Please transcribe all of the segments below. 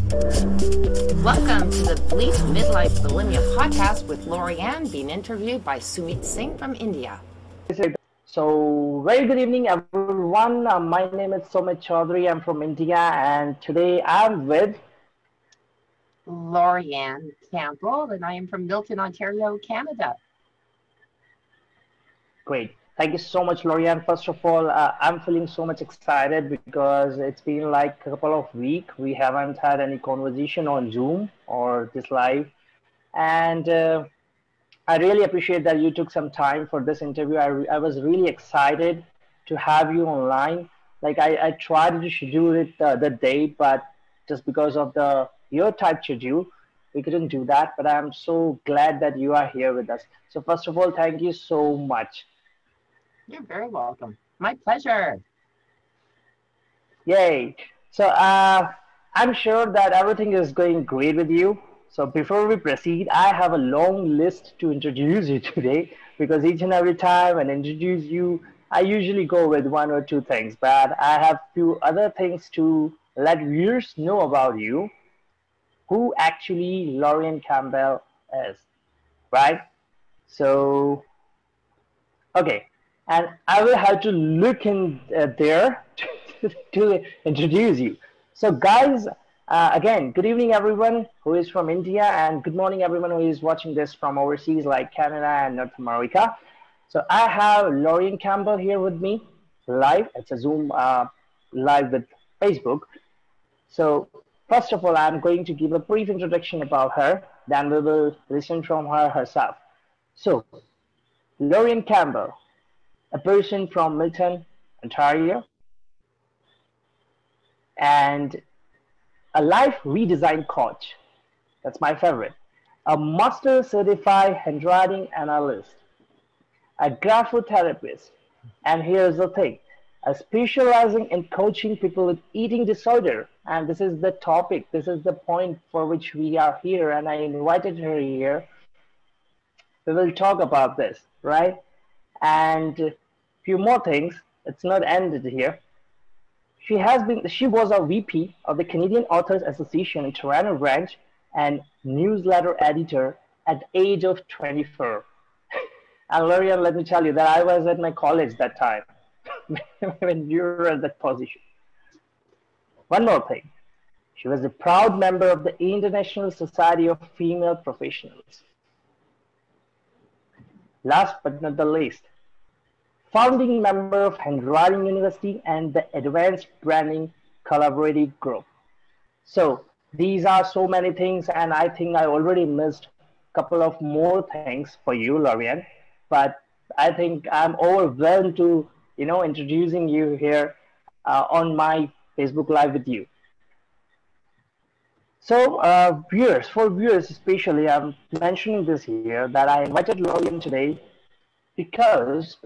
Welcome to the Bleep Bulimia podcast with LaurieAnn being interviewed by Sumit Singh from India. So, very good evening, everyone. My name is Sumit Chaudhary. I'm from India, and today I'm with. LaurieAnn Campbell, and I am from Milton, Ontario, Canada. Great. Thank you so much, LaurieAnn. First of all, I'm feeling so much excited because it's been like a couple of weeks. We haven't had any conversation on Zoom or this live. And I really appreciate that you took some time for this interview. I was really excited to have you online. Like I tried to schedule it the day, but just because of your tight schedule, we couldn't do that. But I'm so glad that you are here with us. So first of all, thank you so much. You're very welcome. My pleasure. Yay. So I'm sure that everything is going great with you. So before we proceed, I have a long list to introduce you today because each and every time I introduce you, I usually go with one or two things, but I have few other things to let viewers know about you, who actually LaurieAnn Campbell is, right? So, okay, and I will have to look in there to introduce you. So, guys, again, good evening, everyone who is from India, and good morning, everyone who is watching this from overseas like Canada and North America. So, I have LaurieAnn Campbell here with me live. It's a Zoom live with Facebook. So, first of all, I'm going to give a brief introduction about her, then we will listen from her herself. So, LaurieAnn Campbell, a person from Milton, Ontario, and a life redesign coach. That's my favorite. A master certified handwriting analyst, a graphotherapist, and here's the thing, specializing in coaching people with eating disorder. And this is the topic, this is the point for which we are here, and I invited her here. We will talk about this, right? And a few more things. It's not ended here. She was a VP of the Canadian Authors Association in Toronto branch and newsletter editor at the age of 24. And LaurieAnn, let me tell you that I was at my college that time when you were at that position. One more thing. She was a proud member of the International Society of Female Professionals. Last but not the least, founding member of Handwriting University and the Advanced Branding Collaborative Group. So these are so many things, and I think I already missed a couple of more things for you, LaurieAnn. But I think I'm overwhelmed to introducing you here on my Facebook Live with you. So for viewers especially, I'm mentioning this here that I invited LaurieAnn today because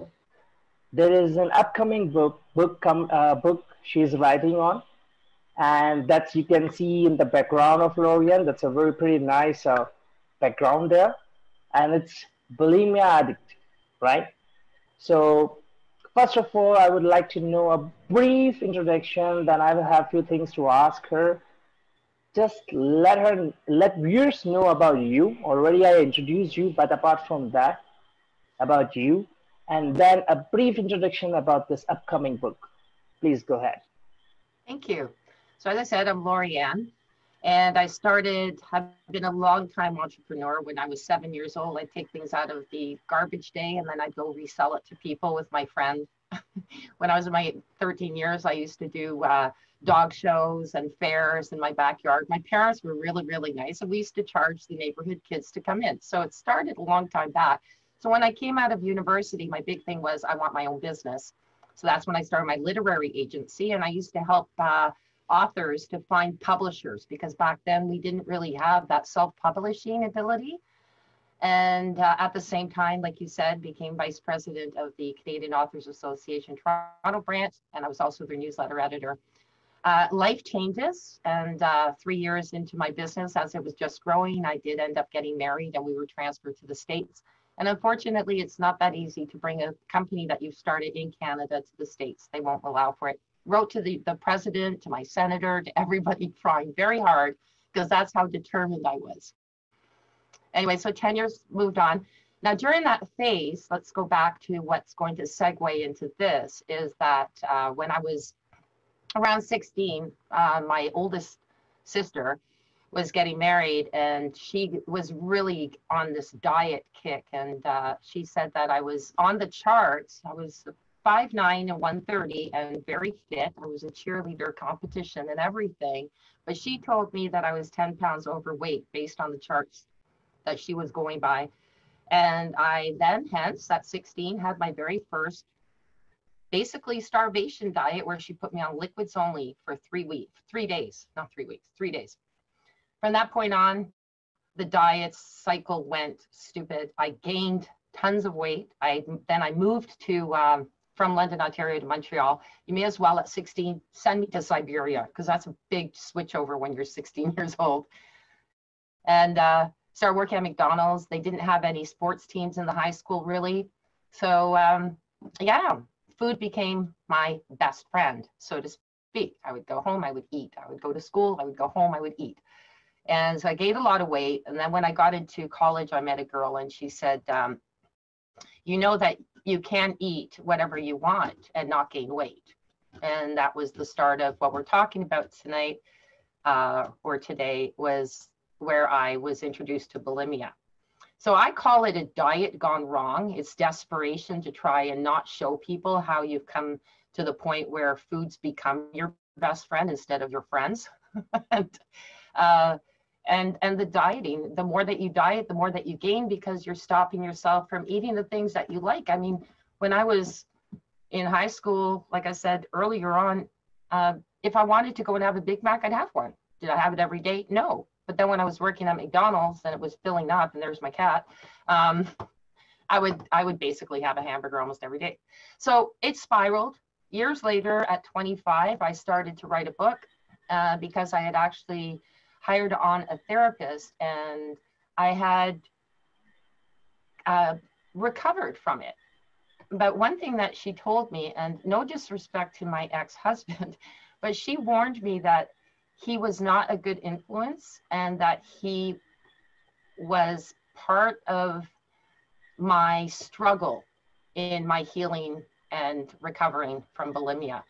there is an upcoming book she's writing on, and that you can see in the background of LaurieAnn. That's a very pretty nice background there, and it's Bulimia Addict, right? So first of all, I would like to know a brief introduction. Then I will have a few things to ask her. Just let viewers know about you. Already I introduced you, but apart from that, about you, and then a brief introduction about this upcoming book. Please go ahead. Thank you. So as I said, I'm LaurieAnn, and I've been a long time entrepreneur. When I was 7 years old, I'd take things out of the garbage day and then I'd go resell it to people with my friend. When I was in my 13 years, I used to do dog shows and fairs in my backyard. My parents were really, really nice, and we used to charge the neighborhood kids to come in. So it started a long time back. So when I came out of university, my big thing was I want my own business. So that's when I started my literary agency, and I used to help authors to find publishers, because back then we didn't really have that self-publishing ability. And at the same time, like you said, became vice president of the Canadian Authors Association Toronto branch, and I was also their newsletter editor. Life changes, and 3 years into my business, as it was just growing, I did end up getting married, and we were transferred to the States. And unfortunately, it's not that easy to bring a company that you've started in Canada to the States. They won't allow for it. wrote to the president, to my senator, to everybody, trying very hard, because that's how determined I was. Anyway, so 10 years moved on. Now, during that phase, let's go back to what's going to segue into this, is that when I was around 16, my oldest sister was getting married, and she was really on this diet kick. And she said that I was on the charts. I was 5'9" and 130 and very fit. I was a cheerleader competition and everything. But she told me that I was 10 pounds overweight based on the charts that she was going by. And I then, hence, at 16, had my very first basically starvation diet, where she put me on liquids only for 3 weeks, 3 days, not 3 weeks, 3 days. From that point on, the diet cycle went stupid. I gained tons of weight. Then I moved to from London, Ontario to Montreal. You may as well at 16 send me to Siberia, because that's a big switch over when you're 16 years old. And started working at McDonald's. They didn't have any sports teams in the high school, really. So yeah, food became my best friend, so to speak. I would go home, I would eat. I would go to school, I would go home, I would eat. And so I gained a lot of weight. And then when I got into college, I met a girl, and she said, you know that you can eat whatever you want and not gain weight. And that was the start of what we're talking about tonight, or today, was where I was introduced to bulimia. So I call it a diet gone wrong. It's desperation to try and not show people how you've come to the point where foods become your best friend instead of your friends. And the dieting, the more that you diet, the more that you gain, because you're stopping yourself from eating the things that you like. I mean, when I was in high school, like I said earlier on, if I wanted to go and have a Big Mac, I'd have one. Did I have it every day? No. But then when I was working at McDonald's and it was filling up, and there's my cat, I would basically have a hamburger almost every day. So it spiraled. Years later, at 25, I started to write a book because I had actually hired on a therapist, and I had recovered from it. But one thing that she told me, and no disrespect to my ex-husband, but she warned me that he was not a good influence, and that he was part of my struggle in my healing and recovering from bulimia.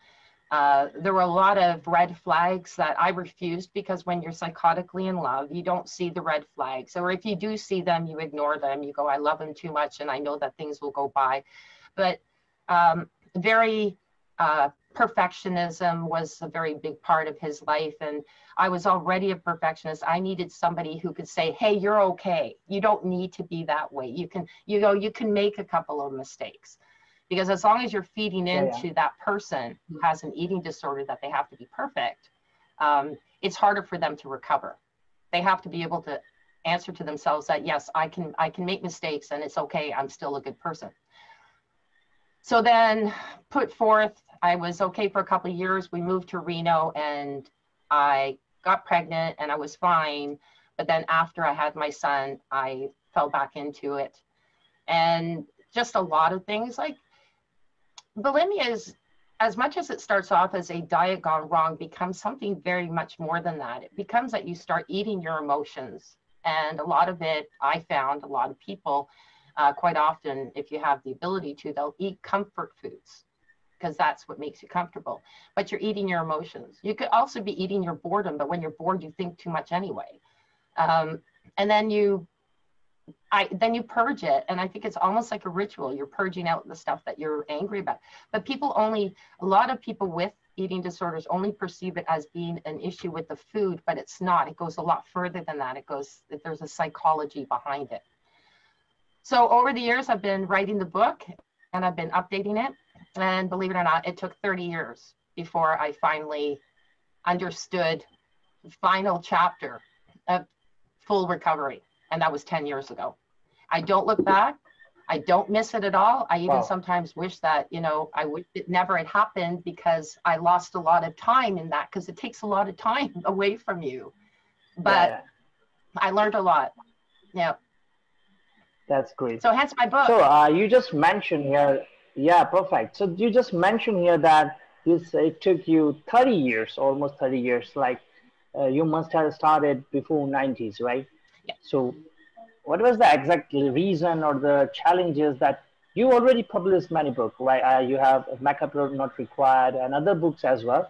There were a lot of red flags that I refused, because when you're psychotically in love, you don't see the red flags. Or if you do see them, you ignore them. You go, I love him too much, and I know that things will go by. But perfectionism was a very big part of his life. And I was already a perfectionist. I needed somebody who could say, hey, you're okay. You don't need to be that way. You can make a couple of mistakes. Because as long as you're feeding into that person who has an eating disorder that they have to be perfect, it's harder for them to recover. They have to be able to answer to themselves that, yes, I can make mistakes, and it's okay. I'm still a good person. So then put forth, I was okay for a couple of years. We moved to Reno, and I got pregnant, and I was fine. But then after I had my son, I fell back into it. And just a lot of things, like bulimia is, as much as it starts off as a diet gone wrong, becomes something very much more than that. It becomes that you start eating your emotions. And a lot of it, I found, a lot of people, quite often, if you have the ability to, they'll eat comfort foods, because that's what makes you comfortable. But you're eating your emotions. You could also be eating your boredom, but when you're bored, you think too much anyway. And then you purge it. And I think it's almost like a ritual. You're purging out the stuff that you're angry about. But a lot of people with eating disorders only perceive it as being an issue with the food, but it's not. It goes a lot further than that. There's a psychology behind it. So over the years, I've been writing the book, and I've been updating it. And believe it or not, it took 30 years before I finally understood the final chapter of full recovery. And that was 10 years ago. I don't look back. I don't miss it at all. I even sometimes wish that, I wish it never had happened, because I lost a lot of time in that, because it takes a lot of time away from you. But I learned a lot. Yeah. That's great. So hence my book. So you just mentioned here, yeah, perfect. So you just mentioned here that this it took you 30 years, almost 30 years. Like you must have started before 90s, right? Yeah. So what was the exact reason or the challenges that you already published many books, right? You have Makeup Not Required and other books as well.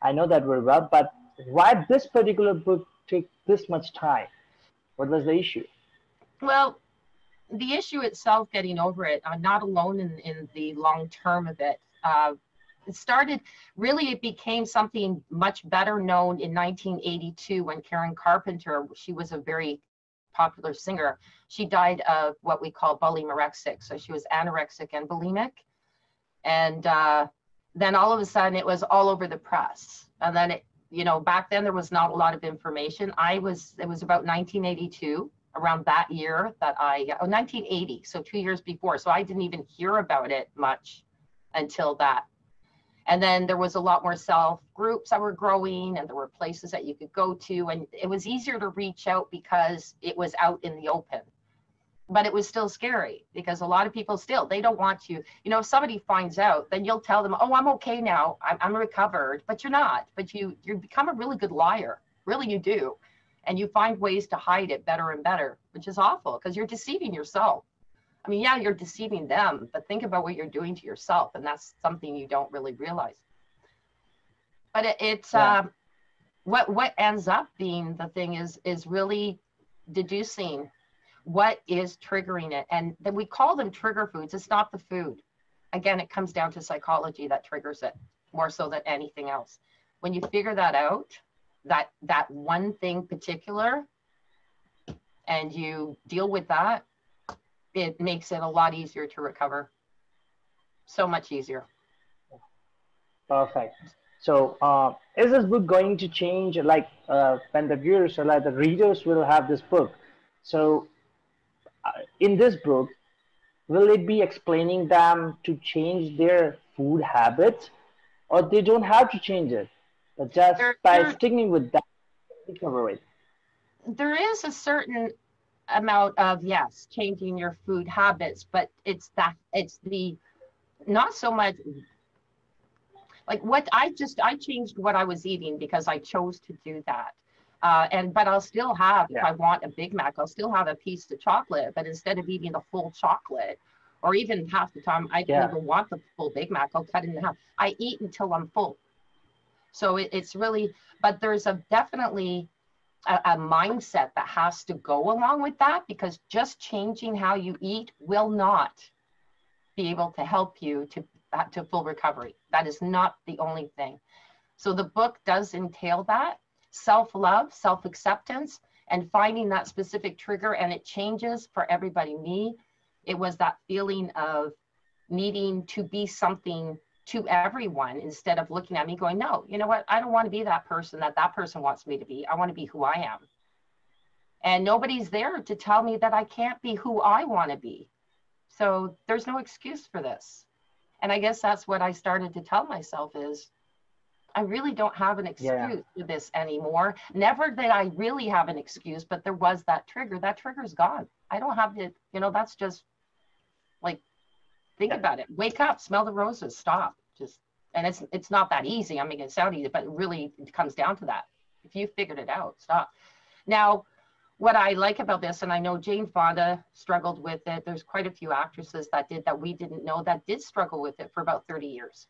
I know that very well, but why this particular book took this much time? What was the issue? Well, the issue itself, getting over it, I'm not alone in the long term of it. It started, really, it became something much better known in 1982 when Karen Carpenter, she was a very popular singer. She died of what we call bulimia. So she was anorexic and bulimic. And then all of a sudden it was all over the press. And then it, back then there was not a lot of information. It was about 1982, around that year that 1980, so 2 years before. So I didn't even hear about it much until that. And then there was a lot more self groups that were growing, and there were places that you could go to, and it was easier to reach out because it was out in the open. But it was still scary because a lot of people still, they don't want you. If somebody finds out, then you'll tell them, oh, I'm okay now, I'm recovered, but you're not. But you become a really good liar. Really, you do. And you find ways to hide it better and better, which is awful because you're deceiving yourself. I mean, yeah, you're deceiving them, but think about what you're doing to yourself. And that's something you don't really realize. But it's Yeah, what ends up being the thing is really deducing what is triggering it. And then we call them trigger foods. It's not the food. Again, it comes down to psychology that triggers it more so than anything else. When you figure that out, that one thing particular, and you deal with that, it makes it a lot easier to recover. So much easier. perfect. So, is this book going to change? Like, when the viewers or like the readers will have this book. So, in this book, will it be explaining them to change their food habits, or they don't have to change it, but just There, by there, sticking with that, recover it? there is a certain amount of, yes, changing your food habits, but it's the not so much like what I changed what I was eating because I chose to do that. But I'll still have, if Yeah, I want a Big Mac, I'll still have a piece of chocolate. But instead of eating the full chocolate, or even half the time, I don't yeah, even want the full Big Mac. I'll cut it in half. I eat until I'm full. So it's really, but there's definitely a mindset that has to go along with that, because just changing how you eat will not be able to help you to full recovery. That is not the only thing. So the book does entail that self-love, self-acceptance, and finding that specific trigger. And it changes for everybody. Me, it was that feeling of needing to be something to everyone instead of looking at me going, no, you know what? I don't want to be that person that person wants me to be. I want to be who I am. And nobody's there to tell me that I can't be who I want to be. So there's no excuse for this. And I guess that's what I started to tell myself is I really don't have an yeah, excuse for this anymore. Never that I really have an excuse, but there was that trigger. That trigger's gone. I don't have it. That's just like, think yeah, about it. Wake up, smell the roses, stop. Just, and it's not that easy. I'm making it sound easy, but it comes down to that. If you figured it out, stop. Now, what I like about this, and I know Jane Fonda struggled with it. There's quite a few actresses that we didn't know that did struggle with it for about 30 years.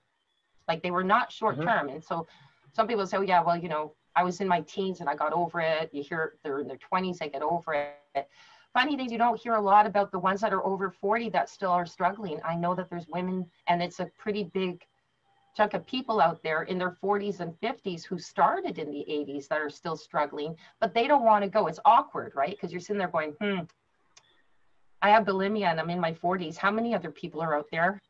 Like they were not short hmm, term. And so some people say, oh yeah, well, I was in my teens and I got over it. You hear they're in their 20s, they get over it. Funny thing, you don't hear a lot about the ones that are over 40 that still are struggling. I know that there's women, and it's a pretty big chunk of people out there in their 40s and 50s who started in the 80s that are still struggling, but they don't want to go. It's awkward, right? Because you're sitting there going, I have bulimia and I'm in my 40s. How many other people are out there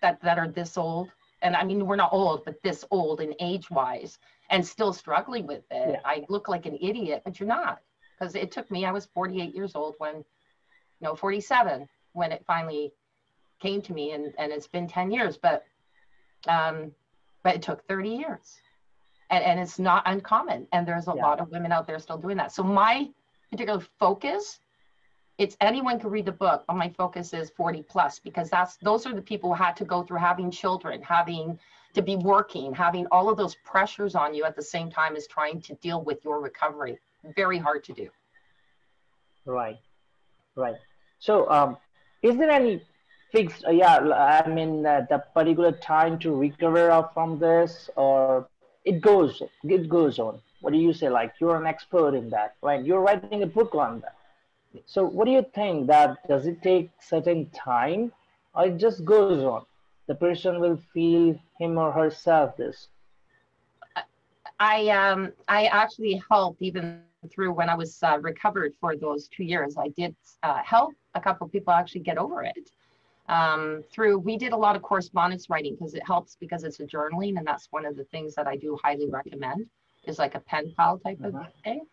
that are this old? And I mean, we're not old, but this old in age wise and still struggling with it. yeah, I look like an idiot, but you're not. Because it took me, I was 48 years old when, 47, when it finally came to me, and it's been 10 years, um, but it took 30 years. And it's not uncommon. And there's a yeah, lot of women out there still doing that. So my particular focus, it's anyone can read the book, but my focus is 40 plus, because those are the people who had to go through having children, having to be working, having all of those pressures on you at the same time as trying to deal with your recovery. Very hard to do. Right. Right. So, is there any fixed, yeah, I mean, the particular time to recover from this, or it goes on? What do you say? Like, you're an expert in that, right? You're writing a book on that. So, what do you think that does it take certain time, or it just goes on? The person will feel him or herself this. I actually helped even through when I was recovered for those 2 years. I did help a couple of people actually get over it. We did a lot of correspondence writing because it helps, because it's a journaling, and that's one of the things that I do highly recommend, is like a pen pal type of thing.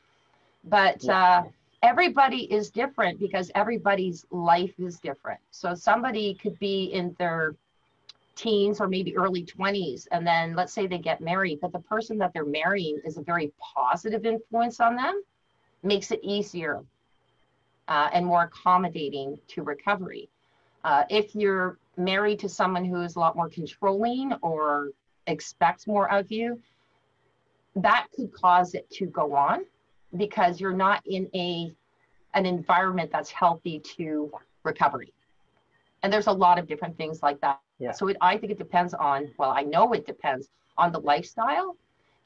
But everybody is different because everybody's life is different. So somebody could be in their teens or maybe early 20s, and then let's say they get married, but the person that they're marrying is a very positive influence on them, makes it easier and more accommodating to recovery. If you're married to someone who is a lot more controlling or expects more of you, that could cause it to go on because you're not in an environment that's healthy to recovery. And there's a lot of different things like that. Yeah. So I think it depends on, well, I know it depends on the lifestyle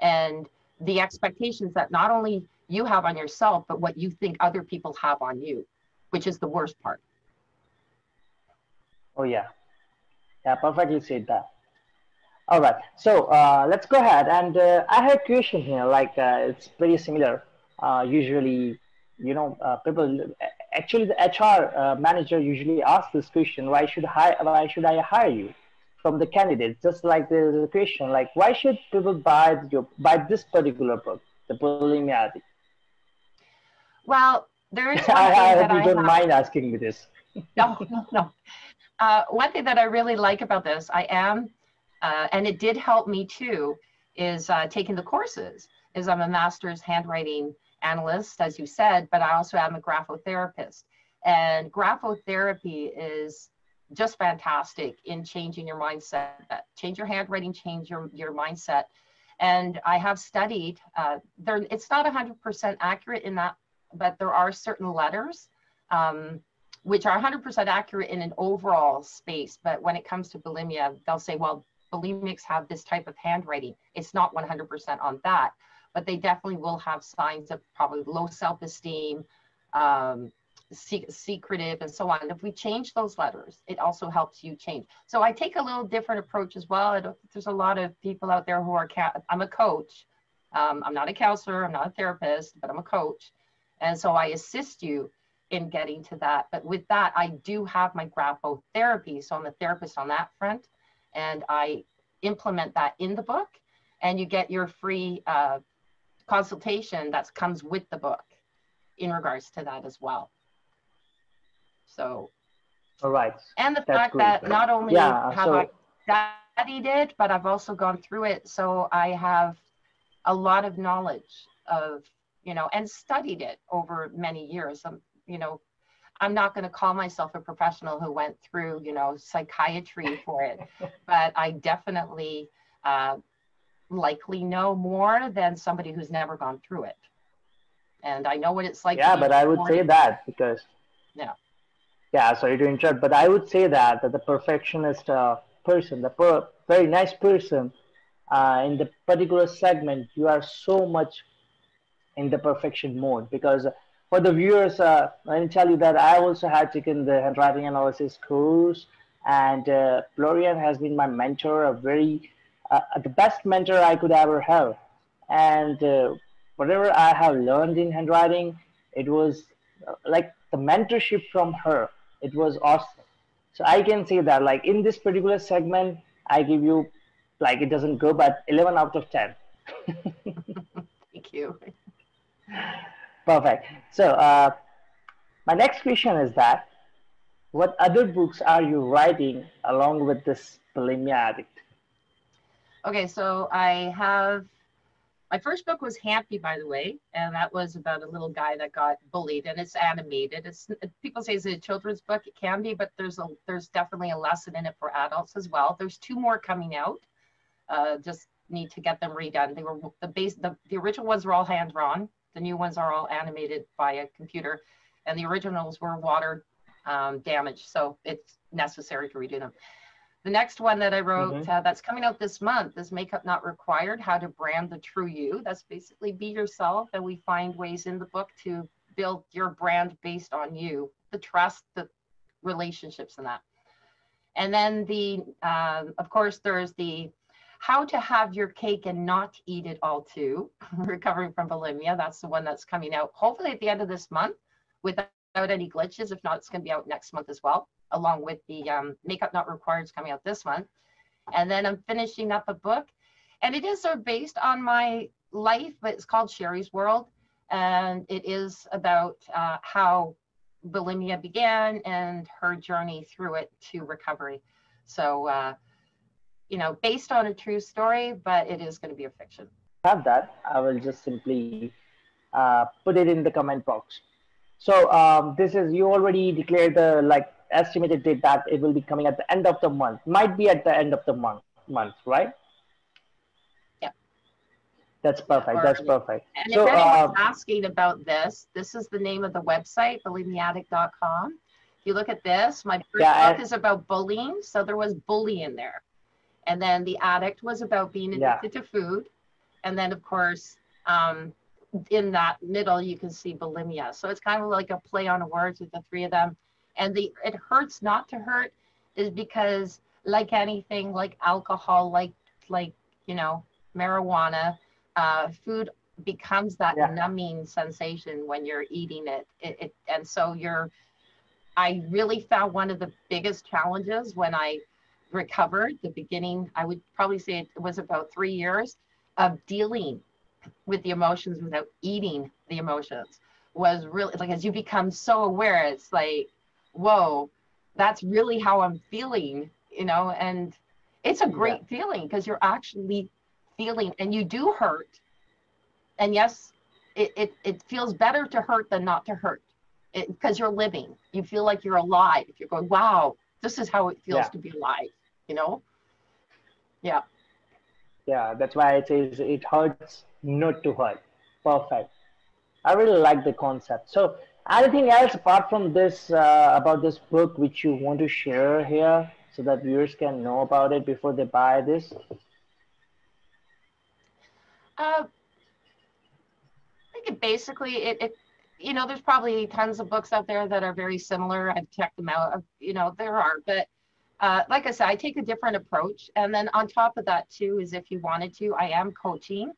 and the expectations that not only you have on yourself, but what you think other people have on you, which is the worst part. Oh, yeah. Yeah, perfectly said that. All right. So let's go ahead. And I have a question here, like it's pretty similar. Usually, people, actually the HR manager usually asks this question, why should I hire you from the candidate? Just like there's a question, like, why should people buy this particular book, The Bulimia Addict? Well, there is one I thing hope that you I don't have. mind asking me this. No, no, no. One thing that I really like about this, and it did help me too, is taking the courses. I'm a master's handwriting analyst, as you said, but I also am a graphotherapist. And graphotherapy is just fantastic in changing your mindset, change your handwriting, change your mindset. And I have studied, it's not 100% accurate in that, but there are certain letters which are 100% accurate in an overall space. But when it comes to bulimia, they'll say, well, bulimics have this type of handwriting. It's not 100% on that, but they definitely will have signs of probably low self-esteem, secretive, and so on. If we change those letters, it also helps you change. So I take a little different approach as well. There's a lot of people out there who are, I'm a coach. I'm not a counselor, I'm not a therapist, but I'm a coach. And so I assist you in getting to that. But with that, I do have my graphotherapy. So I'm a therapist on that front, and I implement that in the book, and you get your free consultation that comes with the book in regards to that as well. So, All right. and the That's fact great. that not only have I studied it, but I've also gone through it. So I have a lot of knowledge of, and studied it over many years. I'm not going to call myself a professional who went through, psychiatry for it, but I definitely likely know more than somebody who's never gone through it. And I know what it's like. Yeah, but I would say that because, yeah, sorry to interrupt, but I would say that the perfectionist person, the very nice person in the particular segment, you are so much in the perfection mode. Because for the viewers, let me tell you that I also had taken the handwriting analysis course, and LaurieAnn has been my mentor, the best mentor I could ever have. And whatever I have learned in handwriting, it was like the mentorship from her. It was awesome. So I can say that, like, in this particular segment, I give you, like, it doesn't go, but 11 out of 10. Thank you. Perfect. So my next question is that, what other books are you writing along with this bulimia addict? Okay, so my first book was Happy, by the way, and that was about a little guy that got bullied, and it's animated. People say it's a children's book. It can be, but there's definitely a lesson in it for adults as well. There's 2 more coming out. Just need to get them redone. They were the original ones were all hand drawn. The new ones are all animated by a computer, and the originals were water damaged, so it's necessary to redo them. The next one that I wrote that's coming out this month is Makeup Not Required, How to Brand the True You. That's basically be yourself, and we find ways in the book to build your brand based on you, the trust, the relationships, and that. And then of course, there's the How to Have Your Cake and Not Eat It All Too, Recovering from Bulimia. That's the one that's coming out hopefully at the end of this month without any glitches. If not, it's going to be out next month as well, along with the Makeup Not Required is coming out this month. And then I'm finishing up a book, and it is sort of based on my life, but it's called Sherry's World. And it is about how bulimia began and her journey through it to recovery. So, you know, based on a true story, but it is going to be a fiction. Have that. I will just simply put it in the comment box. So this is, you already declared the estimated date that it will be coming at the end of the month. Might be at the end of the month, right? Yeah. That's perfect. That's perfect. And so, if anyone's asking about this is the name of the website, bulimiaddict.com. If you look at this, my first book is about bullying. So there was bully in there. And then the addict was about being addicted to food. And then, of course, in that middle, you can see bulimia. So it's kind of like a play on words with the three of them. And it hurts not to hurt is because, like anything, like alcohol, like you know, marijuana, food becomes that numbing sensation when you're eating it. And so I really found one of the biggest challenges when I recovered. The beginning, I would probably say it was about 3 years of dealing with the emotions without eating the emotions, was really like, as you become so aware, it's like, whoa, that's really how I'm feeling, you know. And it's a great feeling because you're actually feeling, and you do hurt. And yes, it feels better to hurt than not to hurt, because you're living. You feel like you're alive. You're going, wow, this is how it feels to be alive, you know? Yeah. Yeah, that's why it says it hurts not to hurt. Perfect. I really like the concept. So anything else apart from this about this book which you want to share here so that viewers can know about it before they buy this? I think basically you know, there's probably tons of books out there that are very similar. I've checked them out. You know, there are, but like I said, I take a different approach. And then on top of that too, is if you wanted to, I am coaching.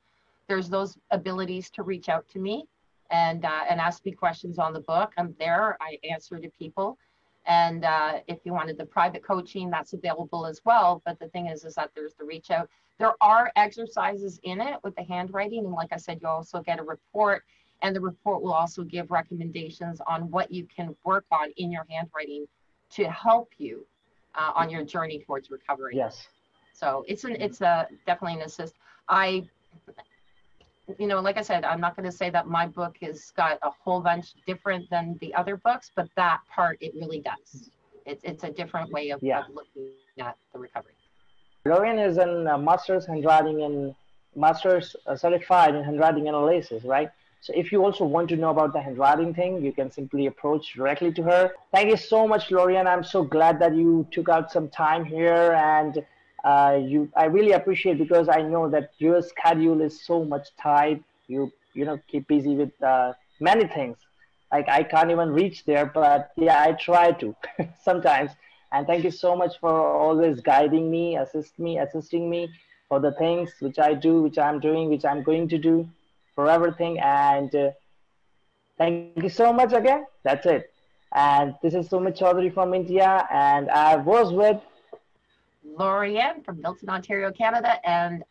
There's those abilities to reach out to me and ask me questions on the book. I'm there. I answer to people. And if you wanted the private coaching, that's available as well. But the thing is that there's the reach out. There are exercises in it with the handwriting. And like I said, you also get a report. And the report will also give recommendations on what you can work on in your handwriting to help you on your journey towards recovery. Yes. So it's definitely an assist. You know, like I said, I'm not going to say that my book has got a whole bunch different than the other books, but that part, it really does. It's a different way of looking at the recovery. LaurieAnn is a master's certified in handwriting analysis, right? So if you also want to know about the handwriting thing, you can simply approach directly to her. Thank you so much, LaurieAnn. I'm so glad that you took out some time here, and I really appreciate, because I know that your schedule is so much tight. You keep busy with many things. Like I can't even reach there, but yeah, I try to sometimes. And thank you so much for always guiding me, assisting me for the things which I do, which I'm doing, which I'm going to do, for everything. And thank you so much again. That's it. And this is Sumit Chaudhary from India, and I was with LaurieAnn from Milton, Ontario, Canada. And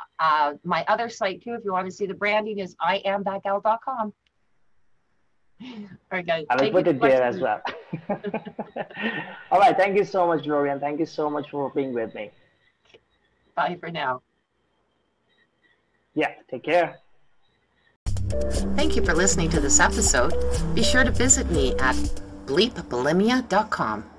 my other site too, if you want to see the branding, is iamthatgal.com. All right, guys. I will put it there as well. All right. Thank you so much, LaurieAnn. Thank you so much for being with me. Bye for now. Yeah, take care. Thank you for listening to this episode. Be sure to visit me at bleepbulimia.com.